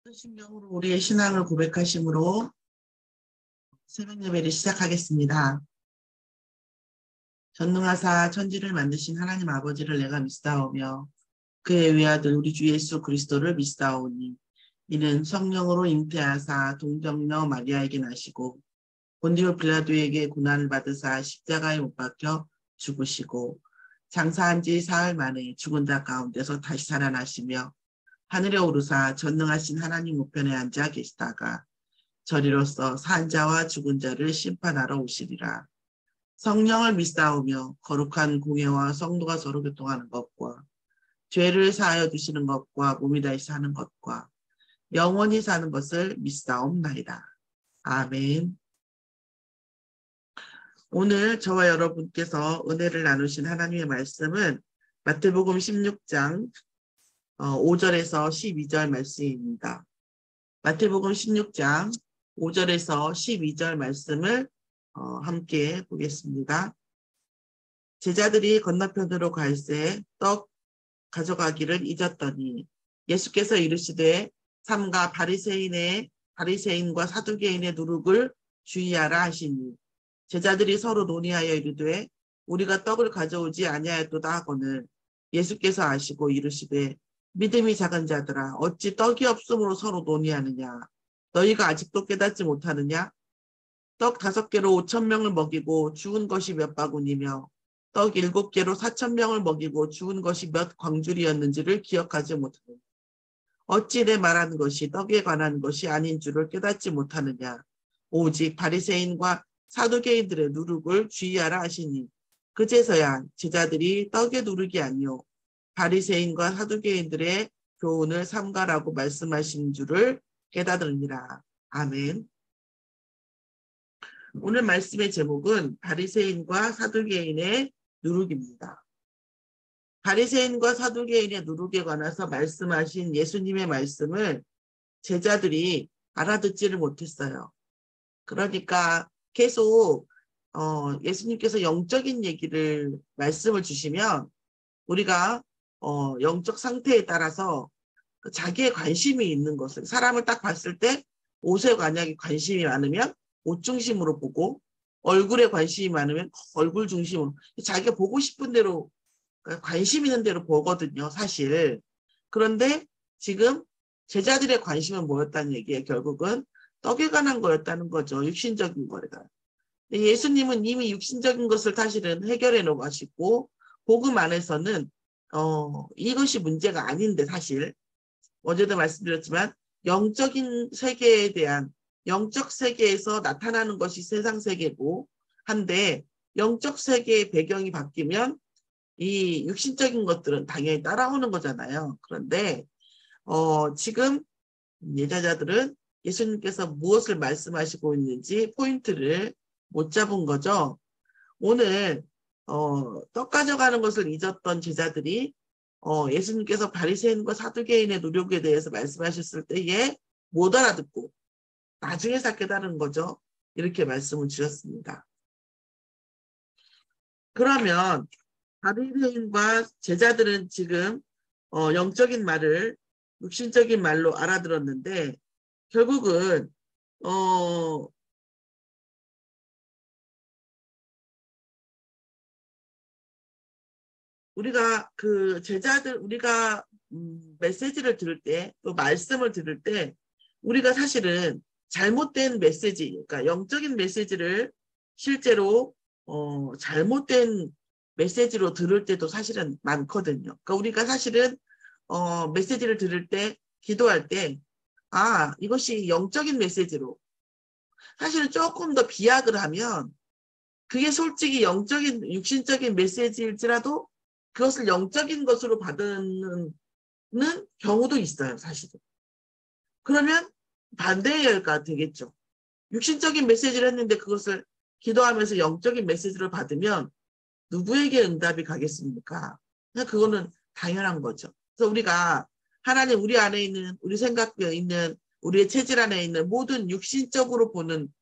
신령으로 우리의 신앙을 고백하심으로 새벽 예배를 시작하겠습니다. 전능하사 천지를 만드신 하나님 아버지를 내가 믿사오며 그의 외아들 우리 주 예수 그리스도를 믿사오니 이는 성령으로 잉태하사 동정녀 마리아에게 나시고 본디오 빌라도에게 고난을 받으사 십자가에 못 박혀 죽으시고 장사한 지 사흘 만에 죽은 자 가운데서 다시 살아나시며 하늘에 오르사 전능하신 하나님 우편에 앉아 계시다가 저리로서 산 자와 죽은 자를 심판하러 오시리라. 성령을 믿사오며 거룩한 공예와 성도가 서로 교통하는 것과 죄를 사하여 주시는 것과 몸이 다시 사는 것과 영원히 사는 것을 믿사옵나이다. 아멘. 오늘 저와 여러분께서 은혜를 나누신 하나님의 말씀은 마태복음 16장 5절에서 12절 말씀입니다. 마태복음 16장 5절에서 12절 말씀을 함께 보겠습니다. 제자들이 건너편으로 갈새 떡 가져가기를 잊었더니 예수께서 이르시되 삼가 바리새인과 사두개인의 누룩을 주의하라 하시니 제자들이 서로 논의하여 이르되 우리가 떡을 가져오지 아니하였도다 하거늘 예수께서 아시고 이르시되 믿음이 작은 자들아 어찌 떡이 없음으로 서로 논의하느냐 너희가 아직도 깨닫지 못하느냐 떡 5개로 5,000명을 먹이고 죽은 것이 몇 바구니며 떡 7개로 4,000명을 먹이고 죽은 것이 몇 광줄이었는지를 기억하지 못하느냐 어찌 내 말하는 것이 떡에 관한 것이 아닌 줄을 깨닫지 못하느냐 오직 바리새인과 사두개인들의 누룩을 주의하라 하시니 그제서야 제자들이 떡의 누룩이 아니요 바리새인과 사두개인들의 교훈을 삼가라고 말씀하신 줄을 깨닫으니라. 아멘. 오늘 말씀의 제목은 바리새인과 사두개인의 누룩입니다. 바리새인과 사두개인의 누룩에 관해서 말씀하신 예수님의 말씀을 제자들이 알아듣지를 못했어요. 그러니까 계속 예수님께서 영적인 얘기를 말씀을 주시면 우리가 영적 상태에 따라서 자기의 관심이 있는 것을 사람을 딱 봤을 때 옷에 만약에 관심이 많으면 옷 중심으로 보고 얼굴에 관심이 많으면 얼굴 중심으로 자기가 보고 싶은 대로 관심 있는 대로 보거든요. 사실. 그런데 지금 제자들의 관심은 뭐였다는 얘기예요. 결국은 떡에 관한 거였다는 거죠. 육신적인 거래가. 예수님은 이미 육신적인 것을 사실은 해결해 놓으시고 복음 안에서는 이것이 문제가 아닌데 사실 어제도 말씀드렸지만 영적인 세계에 대한 영적 세계에서 나타나는 것이 세상 세계고 한데 영적 세계의 배경이 바뀌면 이 육신적인 것들은 당연히 따라오는 거잖아요. 그런데 지금 예자자들은 예수님께서 무엇을 말씀하시고 있는지 포인트를 못 잡은 거죠. 오늘 떡 가져가는 것을 잊었던 제자들이 예수님께서 바리새인과 사두개인의 누룩에 대해서 말씀하셨을 때에 못 알아듣고 나중에서 깨달은 거죠. 이렇게 말씀을 주셨습니다. 그러면 바리새인과 제자들은 지금 영적인 말을 육신적인 말로 알아들었는데 결국은 우리가 그 제자들 우리가 메시지를 들을 때 또 말씀을 들을 때 우리가 사실은 잘못된 메시지 그러니까 영적인 메시지를 실제로 잘못된 메시지로 들을 때도 사실은 많거든요. 그러니까 우리가 사실은 메시지를 들을 때 기도할 때 이것이 영적인 메시지로 사실은 조금 더 비약을 하면 그게 솔직히 영적인 육신적인 메시지일지라도 그것을 영적인 것으로 받는 경우도 있어요. 사실은. 그러면 반대의 결과가 되겠죠. 육신적인 메시지를 했는데 그것을 기도하면서 영적인 메시지를 받으면 누구에게 응답이 가겠습니까? 그거는 당연한 거죠. 그래서 우리가 하나님 우리 안에 있는 우리 생각에 있는 우리의 체질 안에 있는 모든 육신적으로 보는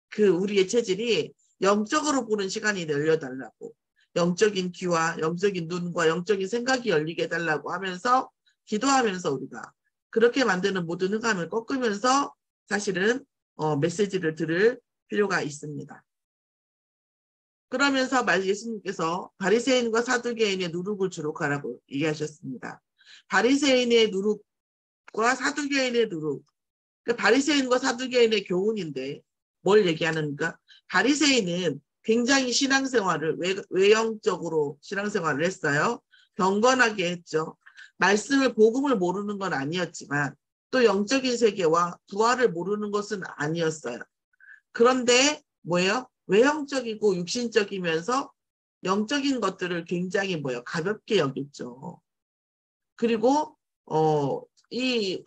그 우리의 체질이 영적으로 보는 시간이 열려달라고 영적인 귀와 영적인 눈과 영적인 생각이 열리게 해달라고 하면서 기도하면서 우리가 그렇게 만드는 모든 흑암을 꺾으면서 사실은 메시지를 들을 필요가 있습니다. 그러면서 예수님께서 바리새인과 사두개인의 누룩을 주목하라고 얘기하셨습니다. 바리새인의 누룩과 사두개인의 누룩. 바리새인과 사두개인의 교훈인데 뭘 얘기하는가? 바리새인은 굉장히 신앙생활을 외형적으로 신앙생활을 했어요. 경건하게 했죠. 말씀을 복음을 모르는 건 아니었지만 또 영적인 세계와 부활을 모르는 것은 아니었어요. 그런데 뭐예요? 외형적이고 육신적이면서 영적인 것들을 굉장히 가볍게 여겼죠. 그리고 이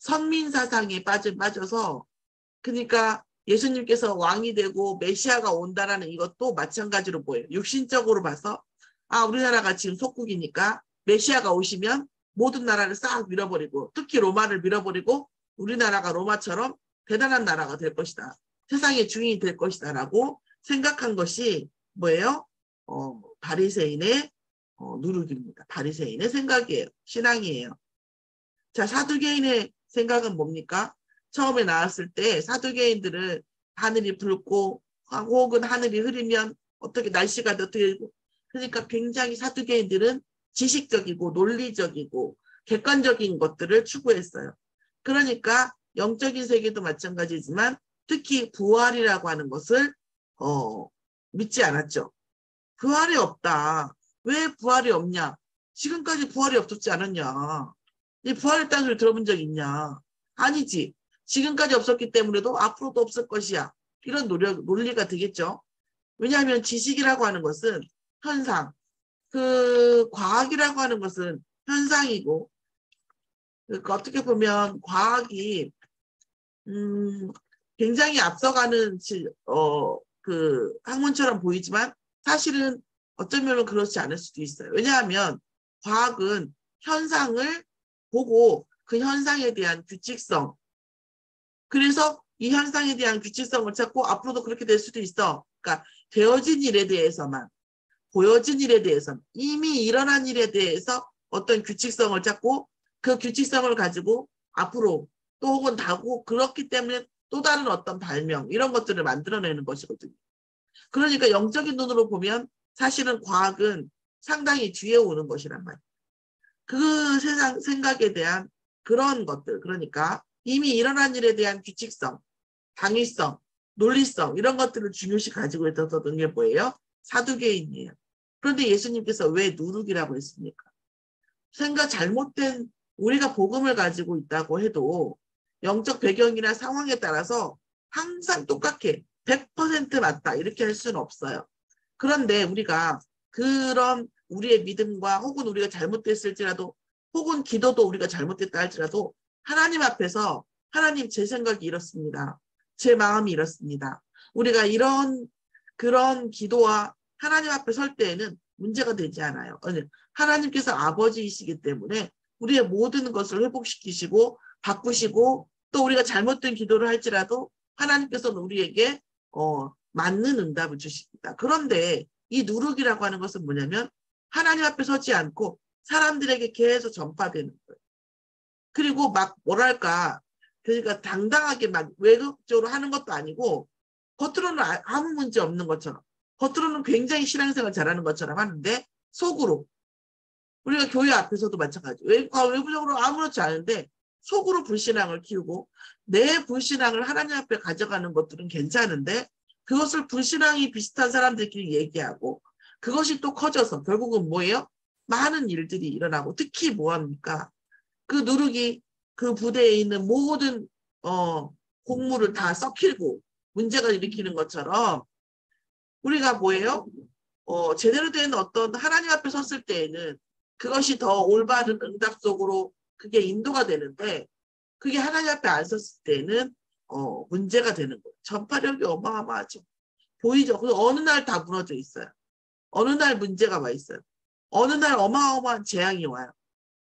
선민사상에 빠져서 그러니까 예수님께서 왕이 되고 메시아가 온다라는 이것도 마찬가지로 보여요. 육신적으로 봐서 우리나라가 지금 속국이니까 메시아가 오시면 모든 나라를 싹 밀어버리고 특히 로마를 밀어버리고 우리나라가 로마처럼 대단한 나라가 될 것이다. 세상의 주인이 될 것이다 라고 생각한 것이 뭐예요? 바리새인의 누룩입니다. 바리새인의 생각이에요. 신앙이에요. 자, 사두개인의 생각은 뭡니까? 처음에 나왔을 때 사두개인들은 하늘이 붉고 혹은 하늘이 흐리면 어떻게 날씨가 어떻게 그러니까 굉장히 사두개인들은 지식적이고 논리적이고 객관적인 것들을 추구했어요. 그러니까 영적인 세계도 마찬가지지만 특히 부활이라고 하는 것을 믿지 않았죠. 부활이 없다. 왜 부활이 없냐? 지금까지 부활이 없었지 않았냐? 이 부활했다는 소리 들어본 적 있냐? 아니지. 지금까지 없었기 때문에도 앞으로도 없을 것이야. 이런 논리가 되겠죠. 왜냐하면 지식이라고 하는 것은 현상, 과학이라고 하는 것은 현상이고, 어떻게 보면 과학이 굉장히 앞서가는 학문처럼 보이지만 사실은 어쩌면 그렇지 않을 수도 있어요. 왜냐하면 과학은 현상을 보고 그 현상에 대한 규칙성, 그래서 이 현상에 대한 규칙성을 찾고 앞으로도 그렇게 될 수도 있어. 그러니까 되어진 일에 대해서만, 보여진 일에 대해서만, 이미 일어난 일에 대해서 어떤 규칙성을 찾고 그 규칙성을 가지고 앞으로 또 혹은 다고 그렇기 때문에 또 다른 어떤 발명 이런 것들을 만들어내는 것이거든요. 그러니까 영적인 눈으로 보면 사실은 과학은 상당히 뒤에 오는 것이란 말이에요. 그 세상 생각에 대한 그런 것들, 그러니까 이미 일어난 일에 대한 규칙성, 당위성, 논리성 이런 것들을 중요시 가지고 있었던 게 뭐예요? 사두개인이에요. 그런데 예수님께서 왜 누룩이라고 했습니까? 잘못된 우리가 복음을 가지고 있다고 해도 영적 배경이나 상황에 따라서 항상 똑같게 100% 맞다 이렇게 할 수는 없어요. 그런데 우리가 그런 우리의 믿음과 혹은 우리가 잘못됐을지라도 혹은 기도도 우리가 잘못됐다 할지라도 하나님 앞에서 하나님 제 생각이 이렇습니다. 제 마음이 이렇습니다. 우리가 그런 기도와 하나님 앞에 설 때에는 문제가 되지 않아요. 하나님께서 아버지이시기 때문에 우리의 모든 것을 회복시키시고 바꾸시고 또 우리가 잘못된 기도를 할지라도 하나님께서는 우리에게 맞는 응답을 주십니다. 그런데 이 누룩이라고 하는 것은 뭐냐면 하나님 앞에 서지 않고 사람들에게 계속 전파되는 거예요. 그리고 그러니까 당당하게 막 외국적으로 하는 것도 아니고 겉으로는 아무 문제 없는 것처럼 겉으로는 굉장히 신앙생활 잘하는 것처럼 하는데 속으로 우리가 교회 앞에서도 마찬가지 외부적으로 아무렇지 않은데 속으로 불신앙을 키우고 내 불신앙을 하나님 앞에 가져가는 것들은 괜찮은데 그것을 불신앙이 비슷한 사람들끼리 얘기하고 그것이 또 커져서 결국은 뭐예요? 많은 일들이 일어나고 특히 뭐합니까? 그 누룩이 그 부대에 있는 모든 공물을 다 썩히고 문제가 일으키는 것처럼 우리가 뭐예요? 제대로 된 어떤 하나님 앞에 섰을 때에는 그것이 더 올바른 응답 속으로 그게 인도가 되는데 그게 하나님 앞에 안 섰을 때는 문제가 되는 거예요. 전파력이 어마어마하죠. 보이죠? 그래서 어느 날 다 무너져 있어요. 어느 날 문제가 와 있어요. 어느 날 어마어마한 재앙이 와요.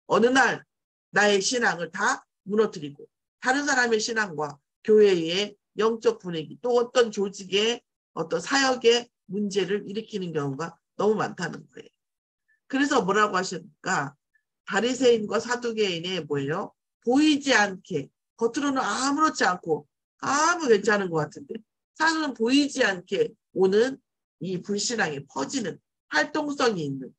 어느 날 나의 신앙을 다 무너뜨리고 다른 사람의 신앙과 교회의 영적 분위기 또 어떤 조직의 어떤 사역의 문제를 일으키는 경우가 너무 많다는 거예요. 그래서 뭐라고 하십니까? 바리새인과 사두개인의 뭐예요? 보이지 않게, 겉으로는 아무렇지 않고 아무 괜찮은 것 같은데 사실은 보이지 않게 오는 이 불신앙이 퍼지는 활동성이 있는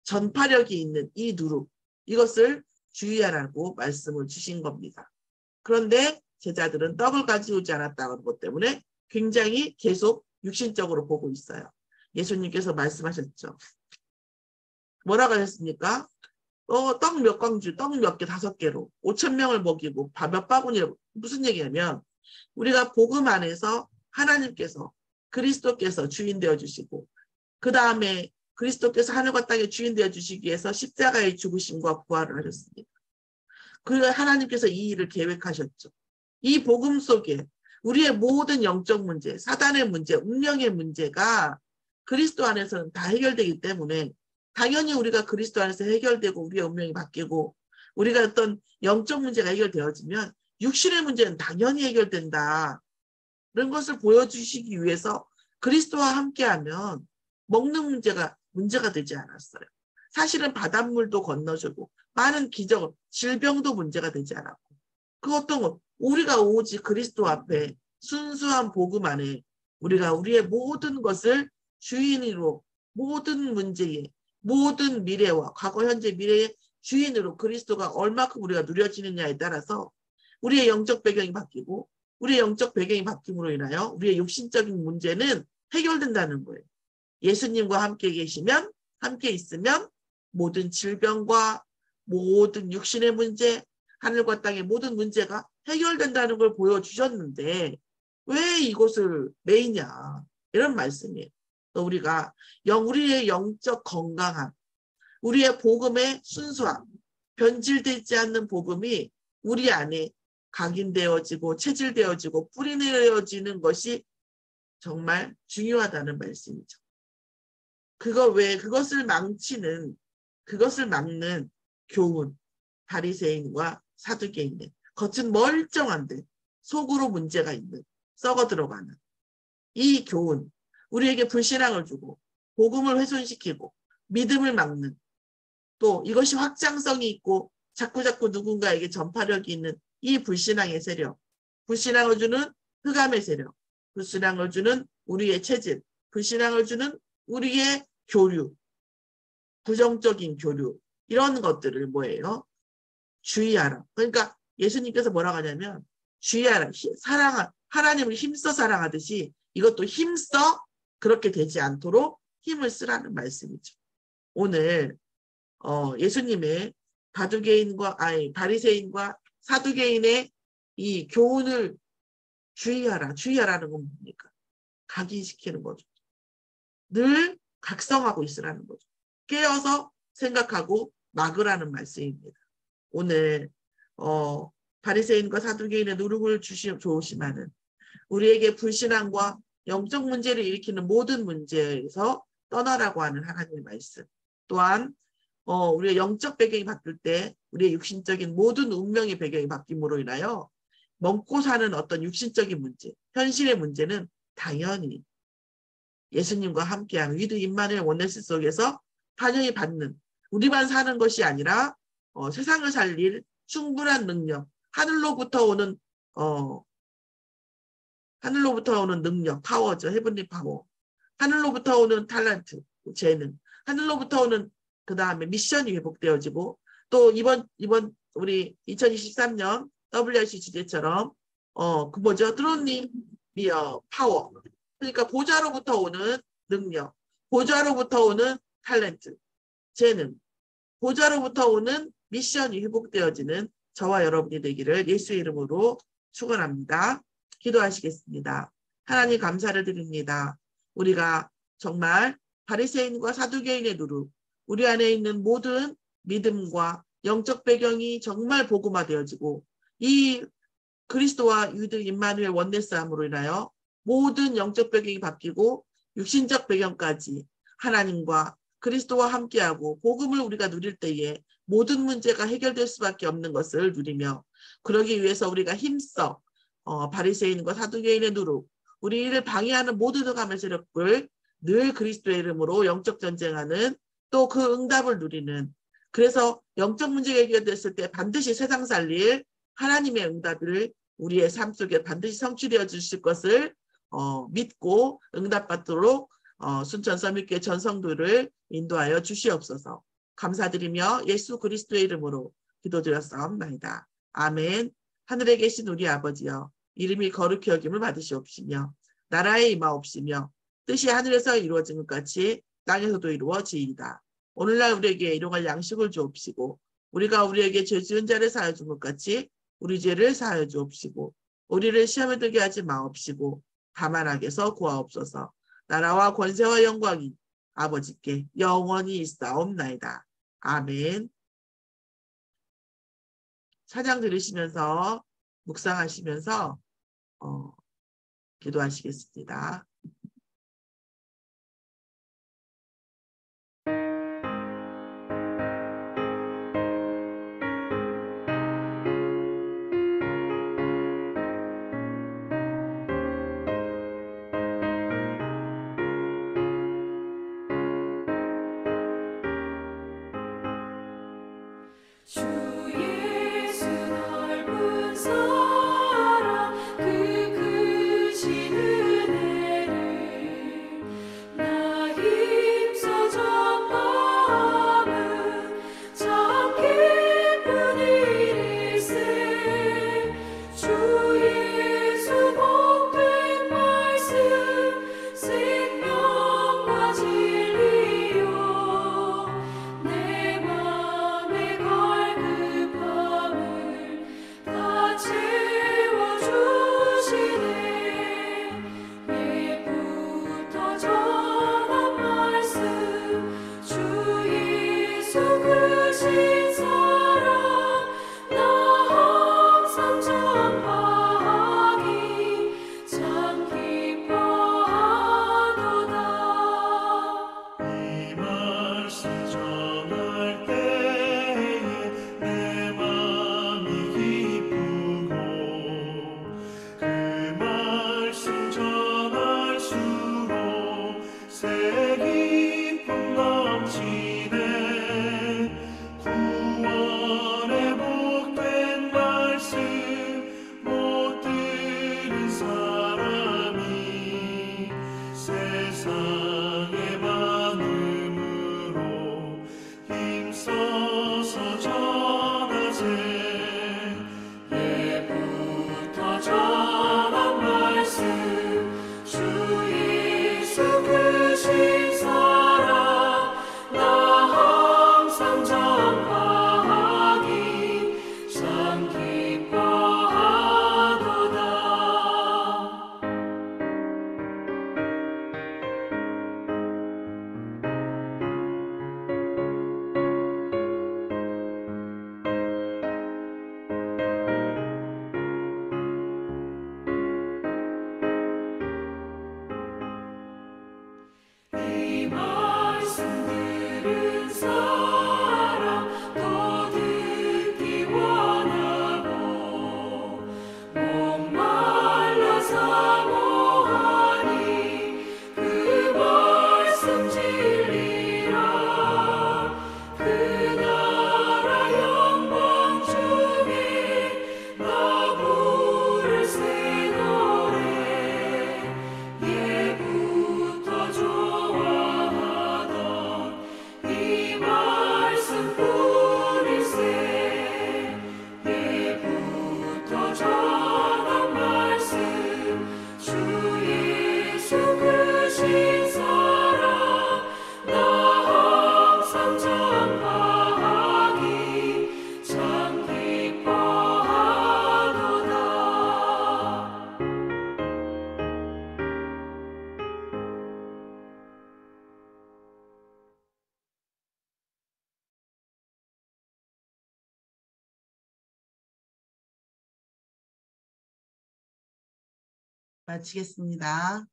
전파력이 있는 이 누룩, 이것을 주의하라고 말씀을 주신 겁니다. 그런데 제자들은 떡을 가져오지 않았다는 것 때문에 굉장히 계속 육신적으로 보고 있어요. 예수님께서 말씀하셨죠. 뭐라고 하셨습니까? 떡 몇 광주, 떡 몇 개, 5개로 5,000명을 먹이고 밥 몇 바구니로. 무슨 얘기냐면 우리가 복음 안에서 하나님께서 그리스도께서 주인 되어주시고 그 다음에 그리스도께서 하늘과 땅의 주인 되어주시기 위해서 십자가의 죽으심과 부활을 하셨습니다. 그 하나님께서 이 일을 계획하셨죠. 이 복음 속에 우리의 모든 영적 문제, 사단의 문제, 운명의 문제가 그리스도 안에서는 다 해결되기 때문에 당연히 우리가 그리스도 안에서 해결되고 우리의 운명이 바뀌고 우리가 어떤 영적 문제가 해결되어지면 육신의 문제는 당연히 해결된다. 그런 것을 보여주시기 위해서 그리스도와 함께하면 먹는 문제가 되지 않았어요. 사실은 바닷물도 건너주고 많은 기적을, 질병도 문제가 되지 않았고 그 어떤 것, 우리가 오직 그리스도 앞에 순수한 복음 안에 우리가 우리의 모든 것을 주인으로 모든 문제에 모든 미래와 과거 현재 미래의 주인으로 그리스도가 얼마큼 우리가 누려지느냐에 따라서 우리의 영적 배경이 바뀌고 우리의 영적 배경이 바뀜으로 인하여 우리의 육신적인 문제는 해결된다는 거예요. 예수님과 함께 계시면 함께 있으면 모든 질병과 모든 육신의 문제, 하늘과 땅의 모든 문제가 해결된다는 걸 보여주셨는데 왜 이것을 매이냐 이런 말씀이에요. 우리가 우리의 영적 건강함, 우리의 복음의 순수함, 변질되지 않는 복음이 우리 안에 각인되어지고 체질되어지고 뿌리내려지는 것이 정말 중요하다는 말씀이죠. 그것을 막는 교훈, 바리새인과 사두개인의 겉은 멀쩡한데 속으로 문제가 있는, 썩어 들어가는 이 교훈, 우리에게 불신앙을 주고 복음을 훼손시키고 믿음을 막는, 또 이것이 확장성이 있고 자꾸자꾸 누군가에게 전파력이 있는 이 불신앙의 세력, 불신앙을 주는 흑암의 세력, 불신앙을 주는 우리의 체질, 불신앙을 주는 우리의 교류, 부정적인 교류, 이런 것들을 뭐예요? 주의하라. 그러니까 예수님께서 뭐라고 하냐면 주의하라. 하나님을 힘써 사랑하듯이 이것도 힘써 그렇게 되지 않도록 힘을 쓰라는 말씀이죠. 오늘 예수님의 바리새인과 사두개인의 이 교훈을 주의하라는 건 뭡니까? 각인시키는 거죠. 늘 각성하고 있으라는 거죠. 깨어서 생각하고 막으라는 말씀입니다. 오늘 바리새인과 사두개인의 누룩을 조심하는 우리에게 불신앙과 영적 문제를 일으키는 모든 문제에서 떠나라고 하는 하나님의 말씀. 또한 우리의 영적 배경이 바뀔 때 우리의 육신적인 모든 운명의 배경이 바뀜으로 인하여 먹고 사는 어떤 육신적인 문제, 현실의 문제는 당연히 예수님과 함께하는 위드 임마누엘 원네스 속에서 당연히 받는, 우리만 사는 것이 아니라 세상을 살릴 충분한 능력, 하늘로부터 오는 능력, 파워죠. 헤븐리 파워. 하늘로부터 오는 탤런트, 재능. 하늘로부터 오는 그 다음에 미션이 회복되어지고 또 이번 우리 2023년 WRC 주제처럼 드론님이여 파워. 그러니까 보좌로부터 오는 능력, 보좌로부터 오는 탤런트, 재능, 보좌로부터 오는 미션이 회복되어지는 저와 여러분이 되기를 예수의 이름으로 축원합니다. 기도하시겠습니다. 하나님 감사를 드립니다. 우리가 정말 바리새인과 사두개인의 누룩, 우리 안에 있는 모든 믿음과 영적 배경이 정말 복음화되어지고 이 그리스도와 유드 임마누엘 원네스함으로 인하여 모든 영적 배경이 바뀌고 육신적 배경까지 하나님과 그리스도와 함께하고 복음을 우리가 누릴 때에 모든 문제가 해결될 수밖에 없는 것을 누리며 그러기 위해서 우리가 힘써 바리새인과 사두개인의 누룩, 우리를 방해하는 모든 흑암의 세력을 늘 그리스도의 이름으로 영적 전쟁하는 또 그 응답을 누리는 그래서 영적 문제가 해결됐을 때 반드시 세상 살릴 하나님의 응답을 우리의 삶 속에 반드시 성취되어 주실 것을 믿고 응답받도록 순천 서밋교회 전성도를 인도하여 주시옵소서. 감사드리며 예수 그리스도의 이름으로 기도드렸사옵나이다. 아멘. 하늘에 계신 우리 아버지여, 이름이 거룩히 여김을 받으시옵시며 나라에 임하옵시며 뜻이 하늘에서 이루어진 것 같이 땅에서도 이루어지이다. 오늘날 우리에게 일용할 양식을 주옵시고 우리가 우리에게 죄 지은 자를 사하여 준 것 같이 우리 죄를 사하여 주옵시고 우리를 시험에 들게 하지 마옵시고 다만 악에서 구하옵소서. 나라와 권세와 영광이 아버지께 영원히 있사옵나이다. 아멘. 찬양 들으시면서 묵상하시면서 기도하시겠습니다. 주 예수 넓은 사랑 그 크신 은혜를 나 힘써 전함은 참 기쁜 일일세. 주 예수 복된 말씀 생명과 진리요 내 맘에 갈급함을 다 채워주시네. 예부터 전한 말씀 주 예수 크신 사랑 나 항상 전파하기 참 기뻐하도다. 이 말씀 전할 때에 내 맘이 기쁘고 그 말씀 전할수록 새 기쁨 넘치네. 구원의 복된 말씀 못 들은 사람이 세상에 많음으로 힘써서 전하세. 예부터 전한 말씀 주 예수 크신 사랑 나 항상 전파하기 참 기뻐하도다. 이 말씀 들은 사람 더 듣기 원하고 목말라 사모하니 그 말씀 진리라. 그 나라 영광 중에 나 부를 새 노래 예부터 좋아하던 이 말씀뿐일세. 예부터 전한 말씀 주 예수 크신 사랑 나 항상 전파하기 참 기뻐하도다. 마치겠습니다.